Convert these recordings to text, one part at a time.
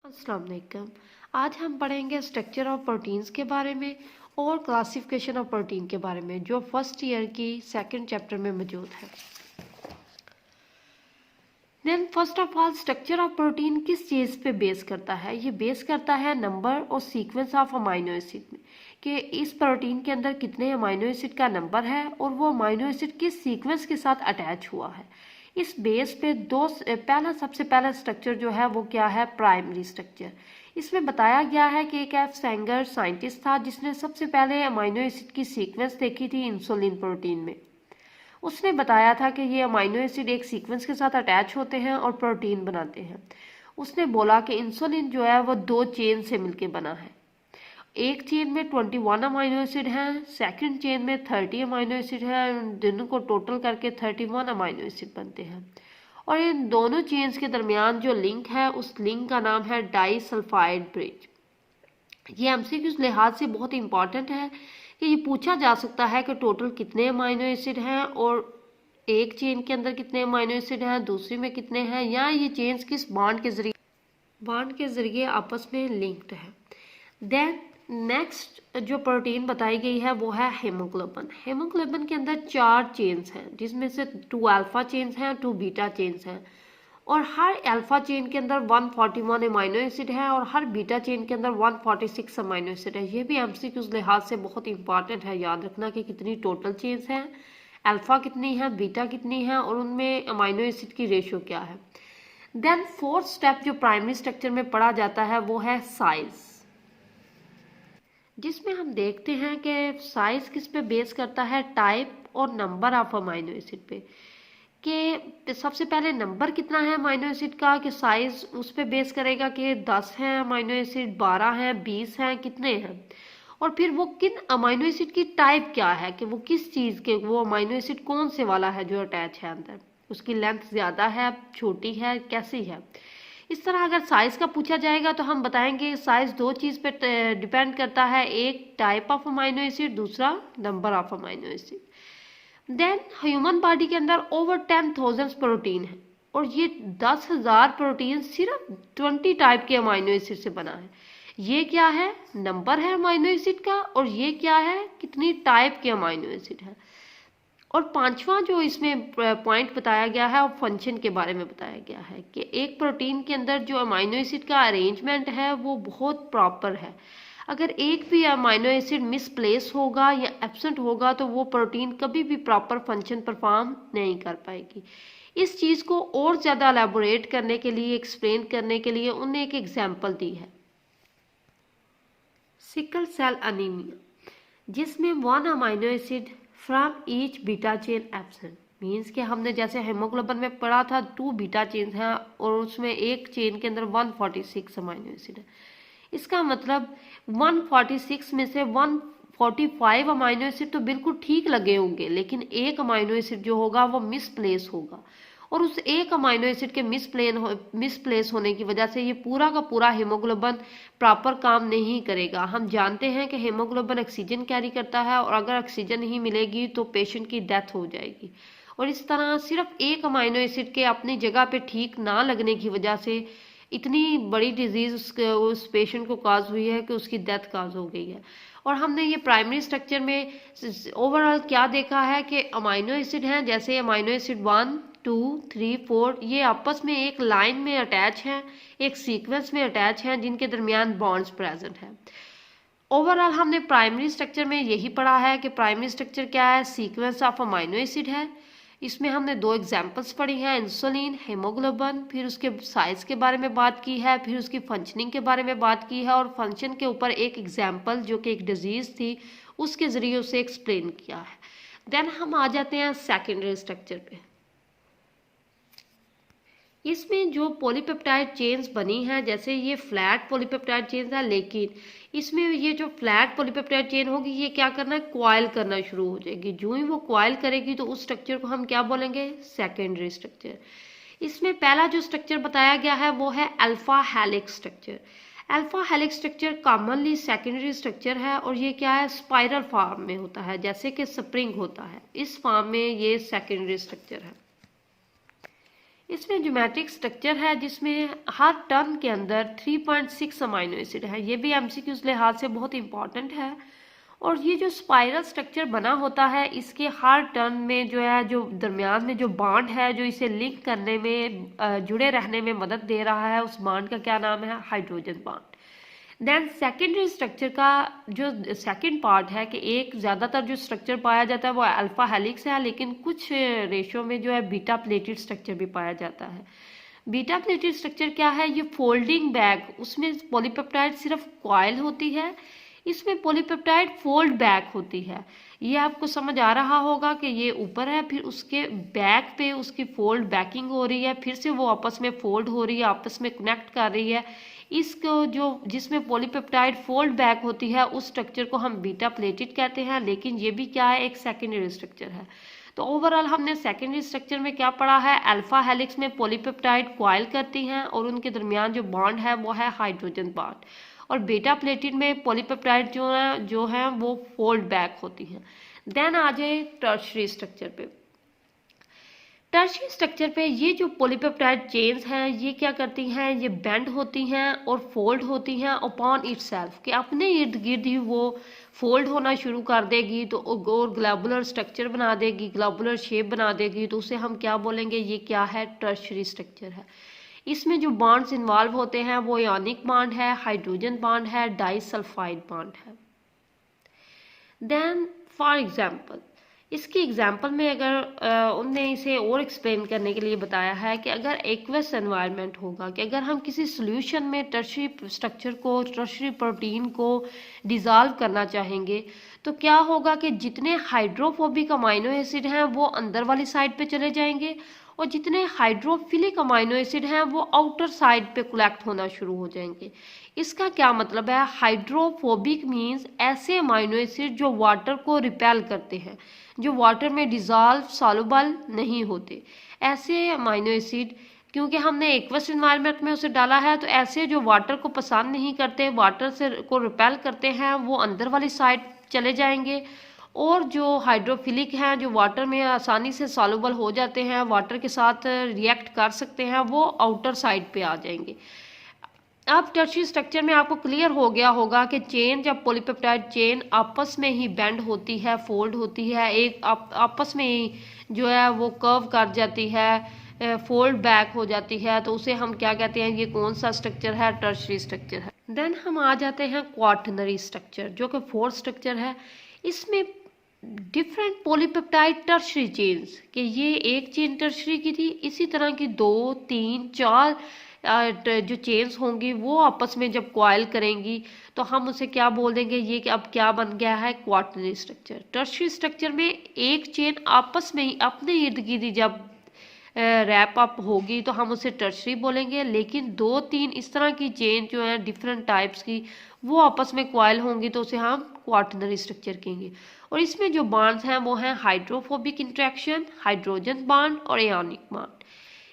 अस्सलाम वालेकुम। आज हम पढ़ेंगे स्ट्रक्चर ऑफ प्रोटीन्स के बारे में और क्लासिफिकेशन ऑफ प्रोटीन के बारे में, जो फर्स्ट ईयर की सेकंड चैप्टर में मौजूद है। Then first of all, structure of protein किस चीज़ पे बेस करता है? ये बेस करता है नंबर और सीक्वेंस ऑफ अमाइनो एसिड में, कि इस प्रोटीन के अंदर कितने अमाइनो एसिड का नंबर है और वो अमाइनो एसिड किस सीक्वेंस के साथ अटैच हुआ है। इस बेस पे सबसे पहला स्ट्रक्चर जो है वो क्या है? Primary structure. इसमें बताया गया है कि एक एफ सेंगर साइंटिस्ट था जिसने सबसे पहले अमाइनो एसिड की सीक्वेंस देखी थी इंसुलिन प्रोटीन में। उसने बताया था कि ये अमाइनो एसिड एक सीक्वेंस के साथ अटैच होते हैं और प्रोटीन बनाते हैं। उसने बोला कि इंसुलिन जो है वो 2 चेन से मिलकर बना है। एक चेन में 21 अमाइनो एसिड हैं, सेकंड चेन में 30 अमाइनो एसिड हैं। दोनों को टोटल करके 31 अमाइनो एसिड बनते हैं। और इन दोनों चेन्स के दरमियान जो लिंक है, उस लिंक का नाम है डाई सल्फाइड ब्रिज। ये एमसीक्यू इस लिहाज से बहुत इंपॉर्टेंट है कि ये पूछा जा सकता है कि टोटल कितने अमाइनो एसिड हैं और एक चेन के अंदर कितने अमाइनो एसिड हैं, दूसरी में कितने हैं, या ये चेन्स किस बॉन्ड के जरिए आपस में लिंक्ड है। देन नेक्स्ट जो प्रोटीन बताई गई है वो है हेमोग्लोबिन। हेमोग्लोबिन के अंदर 4 चेन्स हैं, जिसमें से 2 अल्फा चेन्स हैं, 2 बीटा चेन्स हैं। और हर अल्फा चेन के अंदर 141 अमाइनो एसिड है और हर बीटा चेन के अंदर 146 अमाइनो एसिड है। ये भी एमसीक्यू के लिहाज से बहुत इंपॉर्टेंट है, याद रखना कि कितनी टोटल चेन्स हैं, अल्फा कितनी है, बीटा कितनी है और उनमें अमाइनो एसिड की रेशियो क्या है। देन फोर्थ स्टेप जो प्राइमरी स्ट्रक्चर में पढ़ा जाता है वो है साइज, जिसमें हम देखते हैं कि साइज किस पे बेस करता है? टाइप और नंबर ऑफ अमाइनो एसिड पे। कि सबसे पहले नंबर कितना है अमाइनो एसिड का, कि साइज उस पे बेस करेगा कि 10 है अमाइनो एसिड, 12 है, 20 है, कितने हैं। और फिर वो किन अमाइनो एसिड की टाइप क्या है, कि वो किस चीज़ के, वो अमाइनो एसिड कौन से वाला है जो अटैच है अंदर, उसकी लेंथ ज़्यादा है, छोटी है, कैसी है। इस तरह अगर साइज का पूछा जाएगा तो हम बताएंगे साइज 2 चीज़ पे डिपेंड करता है, एक टाइप ऑफ अमाइनो एसिड, दूसरा number of amino acid. Then human body के अंदर ओवर 10,000 प्रोटीन है और ये 10,000 प्रोटीन सिर्फ 20 टाइप के अमाइनो एसिड से बना है। ये क्या है? नंबर है अमाइनो एसिड का, और ये क्या है? कितनी टाइप के अमाइनो एसिड है। और पांचवा जो इसमें पॉइंट बताया गया है, और फंक्शन के बारे में बताया गया है कि एक प्रोटीन के अंदर जो अमाइनो एसिड का अरेंजमेंट है वो बहुत प्रॉपर है। अगर एक भी अमाइनो एसिड मिसप्लेस होगा या एब्सेंट होगा तो वो प्रोटीन कभी भी प्रॉपर फंक्शन परफॉर्म नहीं कर पाएगी। इस चीज़ को और ज़्यादा एलैबोरेट करने के लिए, एक्सप्लेन करने के लिए उन्होंने एक एग्जाम्पल दी है, सिकल सेल अनीमिया, जिसमें 1 amino acid from each beta chain absent. Means कि हमने जैसे हेमोग्लोबिन में पढ़ा था 2 बीटा चेन हैं और उसमें एक चेन के अंदर 146 अमाइनो एसिड है। इसका मतलब 146 में से 145 अमाइनो एसिड तो बिल्कुल ठीक लगे होंगे, लेकिन एक अमाइनो एसिड जो होगा वो मिसप्लेस होगा, और उस एक अमाइनो एसिड के मिसप्लेस होने की वजह से ये पूरा का पूरा हीमोग्लोबिन प्रॉपर काम नहीं करेगा। हम जानते हैं कि हीमोग्लोबिन ऑक्सीजन कैरी करता है और अगर ऑक्सीजन नहीं मिलेगी तो पेशेंट की डेथ हो जाएगी। और इस तरह सिर्फ एक अमाइनो एसिड के अपनी जगह पे ठीक ना लगने की वजह से इतनी बड़ी डिजीज उस पेशेंट को काज हुई है कि उसकी डेथ काज हो गई है। और हमने ये प्राइमरी स्ट्रक्चर में ओवरऑल क्या देखा है कि अमाइनो एसिड हैं, जैसे अमाइनो एसिड 1, 2, 3, 4 ये आपस में एक लाइन में अटैच हैं, एक सीक्वेंस में अटैच हैं, जिनके दरमियान बॉन्ड्स प्रेजेंट हैं। ओवरऑल हमने प्राइमरी स्ट्रक्चर में यही पढ़ा है कि प्राइमरी स्ट्रक्चर क्या है? सीक्वेंस ऑफ अमाइनो एसिड है। इसमें हमने 2 एग्जाम्पल्स पढ़ी हैं, इंसुलिन, हेमोग्लोबिन, फिर उसके साइज के बारे में बात की है, फिर उसकी फंक्शनिंग के बारे में बात की है, और फंक्शन के ऊपर एक एग्जाम्पल जो कि एक डिजीज थी उसके जरिए उसे एक्सप्लेन किया है। देन हम आ जाते हैं सेकेंडरी स्ट्रक्चर पे। इसमें जो पॉलीपेप्टाइड चेन्स बनी हैं, जैसे ये फ्लैट पॉलीपेप्टाइड चेन्स है, लेकिन इसमें ये जो फ्लैट पॉलीपेप्टाइड चेन होगी ये क्या करना है? क्वाइल करना शुरू हो जाएगी। जो ही वो क्वाइल करेगी तो उस स्ट्रक्चर को हम क्या बोलेंगे? Secondary structure. इसमें पहला जो स्ट्रक्चर बताया गया है वो है alpha helix structure. Alpha helix structure commonly secondary structure है और ये क्या है? स्पाइरल फॉर्म में होता है, जैसे कि स्प्रिंग होता है, इस फॉर्म में ये सेकेंडरी स्ट्रक्चर है। इसमें ज्योमेट्रिक स्ट्रक्चर है जिसमें हर टर्न के अंदर 3.6 अमाइनो एसिड है। ये भी एमसीक्यूज लिहाज से बहुत इंपॉर्टेंट है। और ये जो स्पाइरल स्ट्रक्चर बना होता है, इसके हर टर्न में जो है, जो दरमियान में जो बॉन्ड है जो इसे लिंक करने में, जुड़े रहने में मदद दे रहा है, उस बॉन्ड का क्या नाम है? Hydrogen bond. Then secondary structure का जो सेकंड पार्ट है कि एक ज़्यादातर जो स्ट्रक्चर पाया जाता है वो अल्फा हेलिक्स है, लेकिन कुछ रेशो में जो है बीटा प्लेटेड स्ट्रक्चर भी पाया जाता है। बीटा प्लेटेड स्ट्रक्चर क्या है? ये फोल्डिंग बैक, उसमें पॉलीपेप्टाइड सिर्फ कॉइल होती है, इसमें पॉलीपेप्टाइड फोल्ड बैक होती है। ये आपको समझ आ रहा होगा कि ये ऊपर है, फिर उसके बैक पे उसकी फोल्ड बैकिंग हो रही है, फिर से वो आपस में फोल्ड हो रही है, आपस में कनेक्ट कर रही है। इसको जो जिसमें पॉलीपेप्टाइड फोल्ड बैक होती है उस स्ट्रक्चर को हम बीटा प्लेटेड कहते हैं, लेकिन ये भी क्या है? एक सेकेंडरी स्ट्रक्चर है। तो ओवरऑल हमने सेकेंडरी स्ट्रक्चर में क्या पढ़ा है? अल्फा हेलिक्स में पॉलीपेप्टाइड कॉइल करती हैं और उनके दरमियान जो बॉन्ड है वो है हाइड्रोजन बॉन्ड। और बीटा प्लेटेड में पॉलीपेप्टाइड जो है वो फोल्ड बैक होती हैं। देन आ जाए टर्शरी स्ट्रक्चर पे। टर्शरी स्ट्रक्चर पे ये जो पॉलीपेप्टाइड चेन्स हैं ये क्या करती हैं? ये बेंड होती हैं और फोल्ड होती हैं अपॉन इटसेल्फ, कि अपने इर्द गिर्द ही वो फोल्ड होना शुरू कर देगी, तो और ग्लोबुलर स्ट्रक्चर बना देगी, ग्लोबुलर शेप बना देगी, तो उसे हम क्या बोलेंगे? ये क्या है? टर्शरी स्ट्रक्चर है। इसमें जो बॉन्ड्स इन्वॉल्व होते हैं वो आयनिक बॉन्ड है, हाइड्रोजन बॉन्ड है, डाइसल्फाइड बॉन्ड है। देन फॉर एग्जांपल, इसकी एग्जांपल में अगर उनने इसे और एक्सप्लेन करने के लिए बताया है कि अगर एक्वस एनवायरनमेंट होगा, कि अगर हम किसी सॉल्यूशन में टर्शरी स्ट्रक्चर को, टर्शरी प्रोटीन को डिज़ोल्व करना चाहेंगे, तो क्या होगा कि जितने हाइड्रोफोबिक अमाइनो एसिड हैं वो अंदर वाली साइड पे चले जाएंगे, और जितने हाइड्रोफिलिक अमाइनो एसिड हैं वो आउटर साइड पे कलेक्ट होना शुरू हो जाएंगे। इसका क्या मतलब है? हाइड्रोफोबिक मीन्स ऐसे अमाइनो एसिड जो वाटर को रिपेल करते हैं, जो वाटर में डिजॉल्व सॉल्युबल नहीं होते, ऐसे अमाइनो एसिड, क्योंकि हमने एक्वस एनवायरनमेंट में उसे डाला है, तो ऐसे जो वाटर को पसंद नहीं करते, वाटर से को रिपेल करते हैं, वो अंदर वाली साइड चले जाएंगे। और जो हाइड्रोफिलिक हैं, जो वाटर में आसानी से सॉल्युबल हो जाते हैं, वाटर के साथ रिएक्ट कर सकते हैं, वो आउटर साइड पे आ जाएंगे। अब टर्शरी स्ट्रक्चर में आपको क्लियर हो गया होगा कि चेन, जब पॉलीपेप्टाइड चेन आपस में ही बेंड होती है, फोल्ड होती है, एक आपस में ही जो है वो कर्व कर जाती है, फोल्ड बैक हो जाती है, तो उसे हम क्या कहते हैं? ये कौन सा स्ट्रक्चर है? टर्शरी स्ट्रक्चर है। देन हम आ जाते हैं क्वाटरनरी स्ट्रक्चर, जो कि फोर्थ स्ट्रक्चर है। इसमें डिफरेंट पॉलीपेप्टाइड टर्शरी चेन्स, कि ये एक चेन टर्शरी की थी, इसी तरह की 2, 3, 4 जो चेन्स होंगी वो आपस में जब कॉइल करेंगी, तो हम उसे क्या बोल देंगे? ये कि अब क्या बन गया है? Quaternary structure. टर्शरी स्ट्रक्चर में एक चेन आपस में ही अपने इर्द गिर्द जब रैप अप होगी तो हम उसे टर्शरी बोलेंगे, लेकिन 2-3 इस तरह की चेन जो है डिफरेंट टाइप्स की, वो आपस में कॉइल होंगी, तो उसे हम क्वाटरनरी स्ट्रक्चर कहेंगे। और इसमें जो बॉन्ड्स हैं वो हैं हाइड्रोफोबिक इंट्रैक्शन, हाइड्रोजन बॉन्ड और आयनिक बॉन्ड।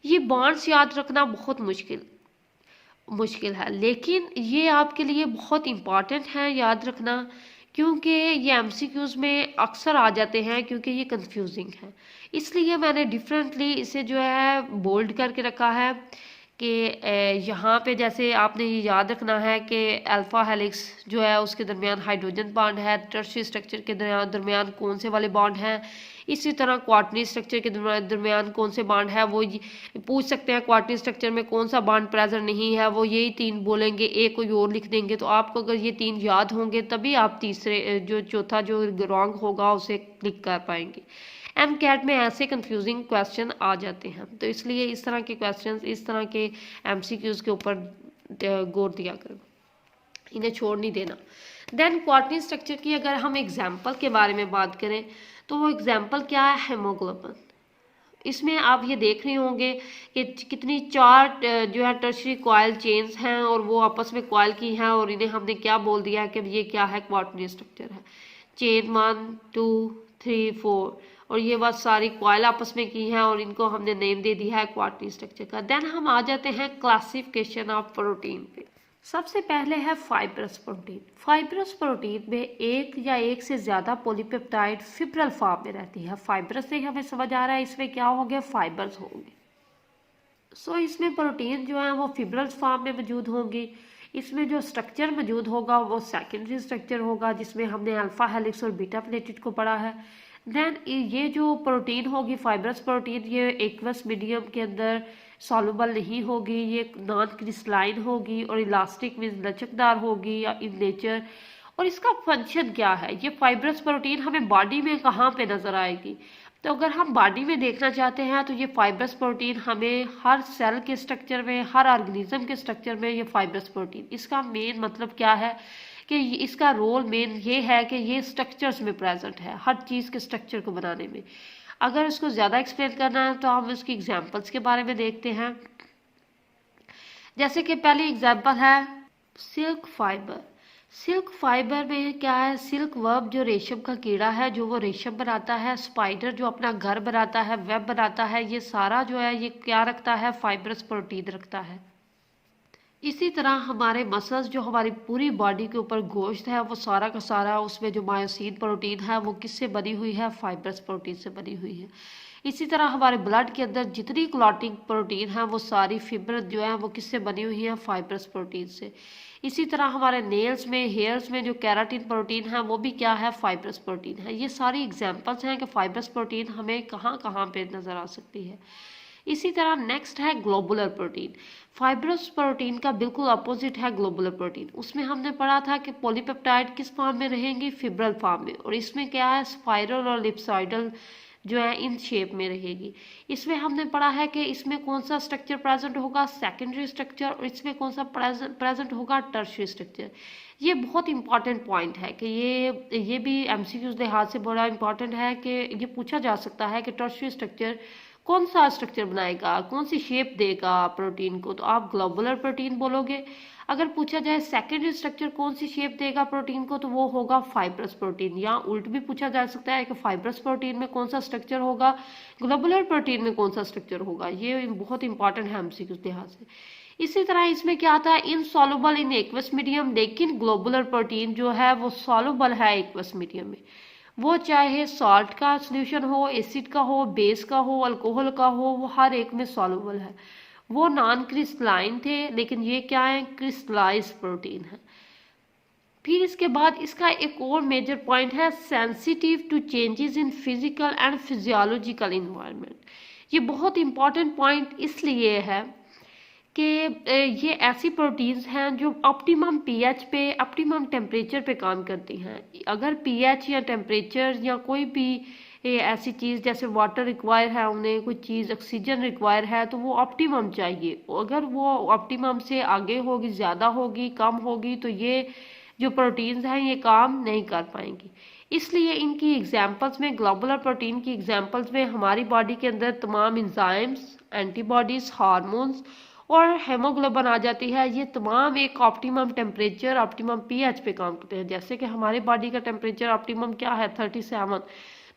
ये बॉन्ड्स याद रखना बहुत मुश्किल है, लेकिन ये आपके लिए बहुत इम्पॉर्टेंट है याद रखना, क्योंकि ये एमसीक्यूज में अक्सर आ जाते हैं, क्योंकि ये कंफ्यूजिंग है। इसलिए मैंने डिफरेंटली इसे जो है बोल्ड करके रखा है कि यहाँ पे जैसे आपने ये याद रखना है कि अल्फा हेलिक्स जो है उसके दरमियान हाइड्रोजन बॉन्ड है, टर्शरी स्ट्रक्चर के दरमियान कौन से वाले बॉन्ड हैं, इसी तरह क्वाटरनरी स्ट्रक्चर के दरमियान कौन से बॉन्ड है, वो पूछ सकते हैं क्वाटरनरी स्ट्रक्चर में कौन सा बॉन्ड प्रेजेंट नहीं है, वो यही 3 बोलेंगे, एक कोई और लिख देंगे। तो आपको अगर ये 3 याद होंगे तभी आप तीसरे जो चौथा जो रॉन्ग होगा उसे क्लिक कर पाएंगे। एमकैट में ऐसे कंफ्यूजिंग क्वेश्चन आ जाते हैं, तो इसलिए इस तरह के क्वेश्चंस, इस तरह के एमसीक्यूज के ऊपर गौर दिया करो, इन्हें छोड़ नहीं देना। देन क्वाटरनरी स्ट्रक्चर की अगर हम एग्जाम्पल के बारे में बात करें तो वो एग्जाम्पल क्या है? हेमोग्लोबिन। इसमें आप ये देख रहे होंगे कि कितनी 4 जो है टर्शरी कॉइल चेन्स हैं और वो आपस में कॉइल की हैं, और इन्हें हमने क्या बोल दिया कि ये क्या है? क्वाटरनरी स्ट्रक्चर है। चेन 1, 2, 3, 4, और ये बात सारी कॉइल आपस में की है और इनको हमने नेम दे दिया है क्वाटरनरी स्ट्रक्चर का। देन हम आ जाते हैं क्लासिफिकेशन ऑफ प्रोटीन पे। सबसे पहले है फाइब्रस प्रोटीन। फाइब्रस प्रोटीन में एक या एक से ज्यादा पॉलीपेप्टाइड फिब्रल फॉर्म में रहती है। फाइब्रस से हमें समझ आ रहा है इसमें क्या होंगे? फाइबर्स होंगे। सो इसमें प्रोटीन जो है वो फिब्रल फॉर्म में मौजूद होंगी। इसमें जो स्ट्रक्चर मौजूद होगा वो सेकेंडरी स्ट्रक्चर होगा, जिसमें हमने अल्फा हेलिक्स और बीटा प्लेटेड को पढ़ा है। देन ये जो प्रोटीन होगी फाइब्रस प्रोटीन, ये एक्वस मीडियम के अंदर सॉल्युबल नहीं होगी, ये नॉन क्रिस्टलाइन होगी और इलास्टिक मींस लचकदार होगी या इन नेचर। और इसका फंक्शन क्या है, ये फाइब्रस प्रोटीन हमें बॉडी में कहाँ पे नजर आएगी? तो अगर हम बॉडी में देखना चाहते हैं तो ये फाइब्रस प्रोटीन हमें हर सेल के स्ट्रक्चर में, हर ऑर्गेनिज्म के स्ट्रक्चर में ये फाइब्रस प्रोटीन, इसका मेन मतलब क्या है कि इसका रोल मेन ये है कि ये स्ट्रक्चर्स में प्रेजेंट है, हर चीज़ के स्ट्रक्चर को बनाने में। अगर इसको ज़्यादा एक्सप्लेन करना है तो हम इसकी एग्जांपल्स के बारे में देखते हैं। जैसे कि पहली एग्जांपल है सिल्क फाइबर। सिल्क फाइबर में क्या है, सिल्क वर्म जो रेशम का कीड़ा है, जो वो रेशम बनाता है, स्पाइडर जो अपना घर बनाता है, वेब बनाता है, ये सारा जो है ये क्या रखता है, फाइब्रस प्रोटीन रखता है। इसी तरह हमारे मसल्स जो हमारी पूरी बॉडी के ऊपर गोश्त है वो सारा का सारा, उसमें जो मायोसिन प्रोटीन है वो किससे बनी हुई है, फाइब्रस प्रोटीन से बनी हुई है। इसी तरह हमारे ब्लड के अंदर जितनी क्लॉटिंग प्रोटीन है वो सारी फिब्र जो है वो किससे बनी हुई है, फाइब्रस प्रोटीन से। इसी तरह हमारे नेल्स में, हेयर्स में जो केराटिन प्रोटीन है वो भी क्या है, फाइब्रस प्रोटीन है। ये सारी एग्जांपल्स हैं कि फाइब्रस प्रोटीन हमें कहाँ कहाँ पे नज़र आ सकती है। इसी तरह नेक्स्ट है ग्लोबुलर प्रोटीन। फाइब्रस प्रोटीन का बिल्कुल अपोजिट है ग्लोबुलर प्रोटीन। उसमें हमने पढ़ा था कि पॉलीपेप्टाइड किस फॉर्म में रहेंगी, फिब्रल फॉर्म में, और इसमें क्या है, स्पाइरल और एलिप्सॉइडल जो है इन शेप में रहेगी। इसमें हमने पढ़ा है कि इसमें कौन सा स्ट्रक्चर प्रेजेंट होगा, सेकेंडरी स्ट्रक्चर, और इसमें कौन सा प्रेजेंट होगा, टर्शियरी स्ट्रक्चर। ये बहुत इंपॉर्टेंट पॉइंट है कि ये भी एमसीक्यूज लिहाज से बड़ा इंपॉर्टेंट है कि ये पूछा जा सकता है कि टर्शियरी स्ट्रक्चर कौन सा स्ट्रक्चर बनाएगा, कौन सी शेप देगा प्रोटीन को, तो आप ग्लोबुलर प्रोटीन बोलोगे। अगर पूछा जाए सेकेंडरी स्ट्रक्चर कौन सी शेप देगा प्रोटीन को, तो वो होगा फाइब्रस प्रोटीन। या उल्ट भी पूछा जा सकता है कि फाइब्रस प्रोटीन में कौन सा स्ट्रक्चर होगा, ग्लोबुलर प्रोटीन में कौन सा स्ट्रक्चर होगा। ये बहुत इंपॉर्टेंट है एमसीक्यू के लिहाज से। इसी तरह इसमें क्या आता है, इनसॉल्युबल इन एक्वस मीडियम, लेकिन ग्लोबुलर प्रोटीन जो है वो सॉल्युबल है एक्वस मीडियम में। वो चाहे सॉल्ट का सोल्यूशन हो, एसिड का हो, बेस का हो, अल्कोहल का हो, वो हर एक में सॉल्युबल है। वो नॉन क्रिस्टलाइन थे, लेकिन ये क्या है, क्रिस्टलाइज प्रोटीन है। फिर इसके बाद इसका एक और मेजर पॉइंट है, sensitive to changes in physical and physiological environment. ये बहुत इंपॉर्टेंट पॉइंट इसलिए है कि ये ऐसी प्रोटीन्स हैं जो ऑप्टिमम पीएच पे, ऑप्टिमम टेम्परेचर पे काम करती हैं। अगर पीएच या टेम्परेचर या कोई भी ऐसी चीज़ जैसे वाटर रिक्वायर है, उन्हें कोई चीज़ ऑक्सीजन रिक्वायर है, तो वो ऑप्टिमम चाहिए। अगर वो ऑप्टिमम से आगे होगी, ज़्यादा होगी, कम होगी, तो ये जो प्रोटीन्स हैं ये काम नहीं कर पाएंगी। इसलिए इनकी एग्जांपल्स में, ग्लोबुलर प्रोटीन की एग्जांपल्स में हमारी बॉडी के अंदर तमाम एंजाइम्स, एंटीबॉडीज, हार्मोन्स और हेमोग्लोबिन आ जाती है। ये तमाम एक ऑप्टिमम टेम्परेचर, ऑप्टिमम पीएच पे काम करते हैं। जैसे कि हमारी बॉडी का टेम्परेचर ऑप्टिमम क्या है, 37,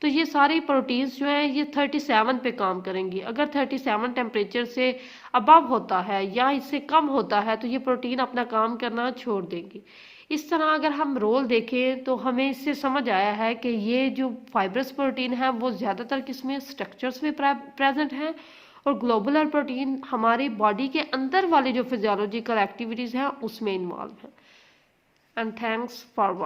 तो ये सारी प्रोटीन्स जो हैं ये 37 पे काम करेंगी। अगर 37 टेम्परेचर से अबव होता है या इससे कम होता है तो ये प्रोटीन अपना काम करना छोड़ देंगी। इस तरह अगर हम रोल देखें तो हमें इससे समझ आया है कि ये जो फाइब्रस प्रोटीन है वो ज़्यादातर किसमें, स्ट्रक्चर्स में प्रेजेंट हैं, और ग्लोबुलर प्रोटीन हमारी बॉडी के अंदर वाली जो फिजियोलॉजिकल एक्टिविटीज़ हैं उसमें इन्वॉल्व है। And thanks for watching.